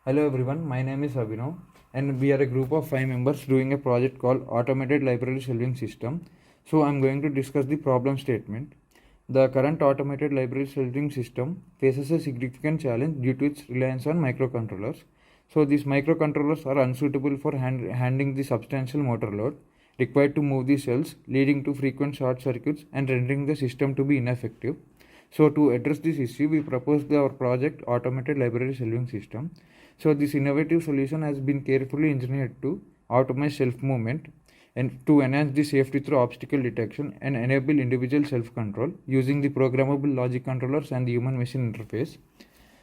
Hello everyone, my name is Abhinav and we are a group of 5 members doing a project called Automated Library Shelving System. So I'm going to discuss the problem statement. The current Automated Library Shelving System faces a significant challenge due to its reliance on microcontrollers. So these microcontrollers are unsuitable for handling the substantial motor load required to move the cells, leading to frequent short circuits and rendering the system to be ineffective. So to address this issue, we proposed our project Automated Library Shelving System. So this innovative solution has been carefully engineered to automate shelf movement and to enhance the safety through obstacle detection and enable individual self-control using the programmable logic controllers and the human-machine interface.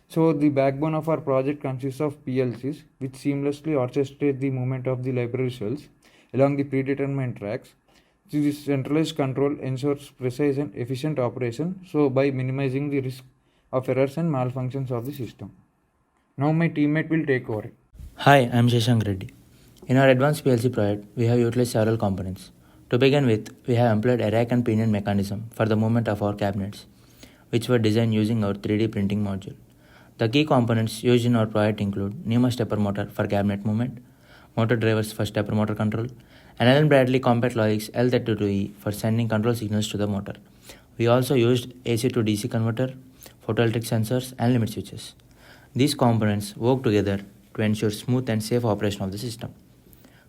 So the backbone of our project consists of PLCs, which seamlessly orchestrate the movement of the library shells along the predetermined tracks. This centralized control ensures precise and efficient operation, so by minimizing the risk of errors and malfunctions of the system. Now my teammate will take over. Hi, I'm Shashank Reddy. In our advanced PLC project, we have utilized several components. To begin with, we have employed a rack and pinion mechanism for the movement of our cabinets, which were designed using our 3D printing module. The key components used in our project include NEMA stepper motor for cabinet movement, motor drivers for stepper motor control, and Allen Bradley Compact Logic's L32E for sending control signals to the motor. We also used AC to DC converter, photoelectric sensors, and limit switches. These components work together to ensure smooth and safe operation of the system.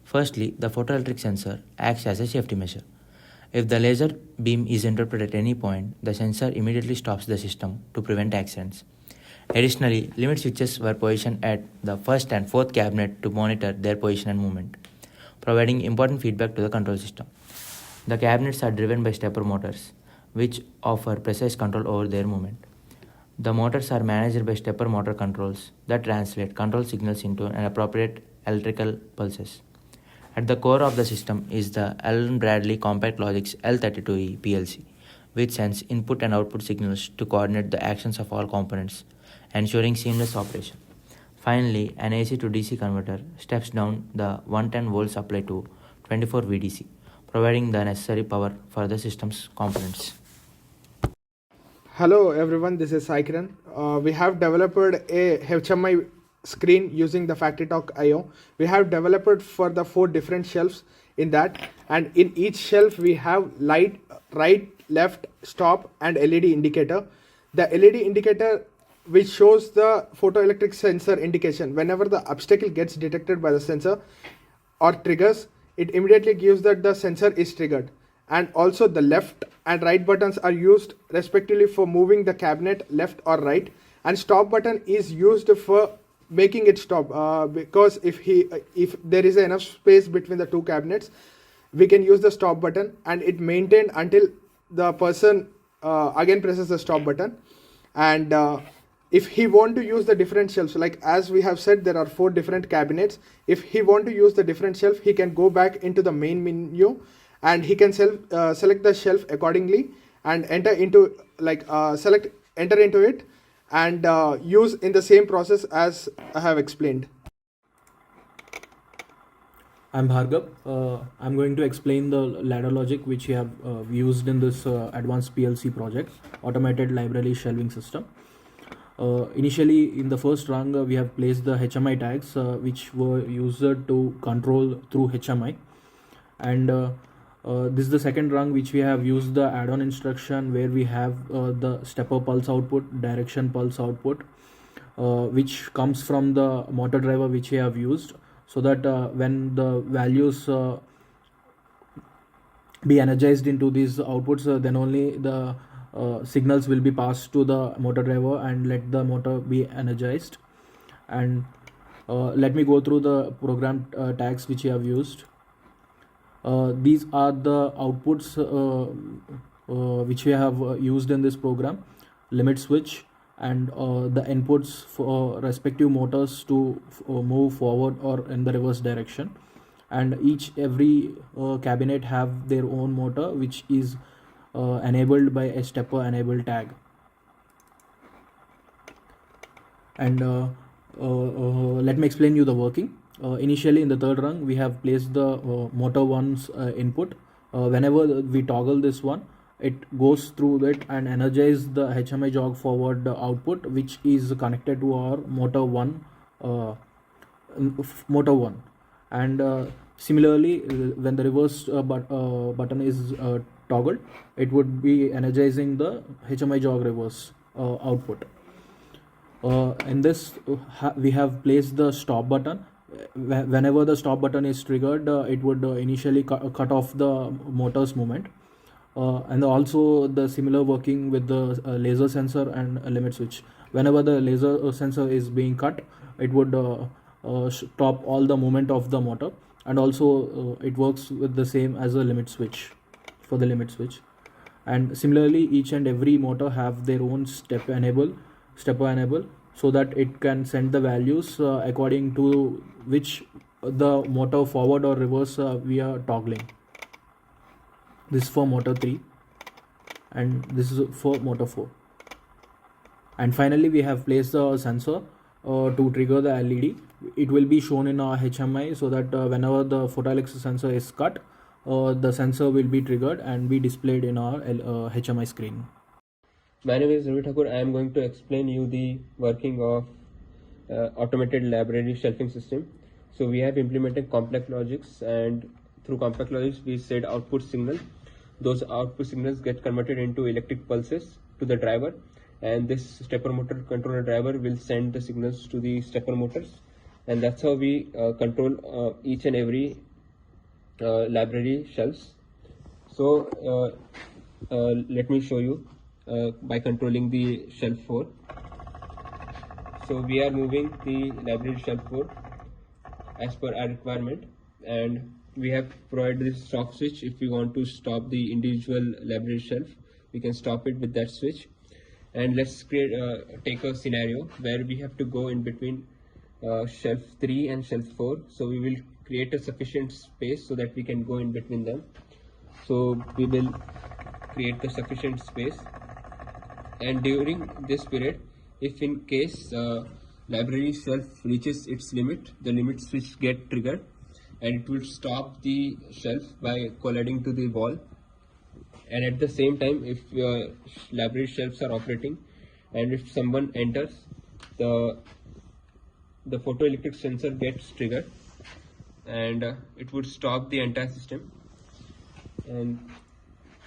Firstly, the photoelectric sensor acts as a safety measure. If the laser beam is interrupted at any point, the sensor immediately stops the system to prevent accidents. Additionally, limit switches were positioned at the first and fourth cabinet to monitor their position and movement, providing important feedback to the control system. The cabinets are driven by stepper motors, which offer precise control over their movement. The motors are managed by stepper motor controls that translate control signals into an appropriate electrical pulses. At the core of the system is the Allen Bradley Compact Logic's L32E PLC, which sends input and output signals to coordinate the actions of all components, ensuring seamless operation. Finally, an AC to DC converter steps down the 110 volt supply to 24 VDC, providing the necessary power for the system's components. Hello everyone, this is Saikiran. We have developed a HMI screen using the FactoryTalk IO. We have developed for the 4 different shelves in that, and in each shelf we have light, right, left, stop and LED indicator. The LED indicator which shows the photoelectric sensor indication. Whenever the obstacle gets detected by the sensor or triggers, it immediately gives that the sensor is triggered. And also the left and right buttons are used respectively for moving the cabinet left or right, and stop button is used for making it stop, because if there is enough space between the 2 cabinets, we can use the stop button and it maintained until the person again presses the stop button. And if he want to use the different shelves, like as we have said, there are 4 different cabinets. If he want to use the different shelf, he can go back into the main menu and he can select the shelf accordingly and enter into it and use in the same process as I have explained. I'm Bhargav. I'm going to explain the ladder logic which we have used in this advanced PLC project, Automated Library Shelving System. Initially, in the first rung, we have placed the HMI tags which were used to control through HMI, and this is the second rung which we have used the add-on instruction where we have the stepper pulse output, direction pulse output, which comes from the motor driver which we have used, so that when the values be energized into these outputs, then only the signals will be passed to the motor driver and let the motor be energized. And let me go through the program tags which we have used. These are the outputs which we have used in this program: limit switch and the inputs for respective motors to move forward or in the reverse direction. And every cabinet have their own motor which is enabled by a stepper enable tag. And let me explain you the working. Initially in the third rung, we have placed the motor 1's input. Whenever we toggle this one, it goes through it and energize the HMI jog forward output, which is connected to our motor 1 motor 1. And similarly, when the reverse button is toggled, it would be energizing the HMI jog reverse output. In this, we have placed the stop button. Whenever the stop button is triggered, it would initially cut off the motor's movement. And also the similar working with the laser sensor and limit switch. Whenever the laser sensor is being cut, it would stop all the movement of the motor. And also it works with the same as a limit switch, for the limit switch. And similarly, each and every motor have their own stepper enable, so that it can send the values according to which the motor forward or reverse we are toggling. This is for motor 3 and this is for motor 4. And finally, we have placed the sensor to trigger the LED. It will be shown in our HMI, so that whenever the photoelectric sensor is cut, the sensor will be triggered and be displayed in our HMI screen. My name is Ravi Thakur. I am going to explain you the working of automated library shelving system. So we have implemented complex logics, and through complex logics we set output signal. Those output signals get converted into electric pulses to the driver, and this stepper motor controller driver will send the signals to the stepper motors, and that's how we control each and every library shelves. So let me show you by controlling the shelf 4. So we are moving the library shelf 4 as per our requirement, and we have provided this stop switch. If we want to stop the individual library shelf, we can stop it with that switch. And let's take a scenario where we have to go in between shelf 3 and shelf 4. So we will create a sufficient space so that we can go in between them. So we will create the sufficient space, and during this period, if in case library shelf reaches its limit, the limit switch get triggered, and it will stop the shelf by colliding to the wall. And at the same time, if library shelves are operating and if someone enters, the photoelectric sensor gets triggered, and it would stop the entire system. And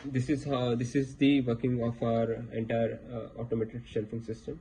this is the working of our entire automated shelving system.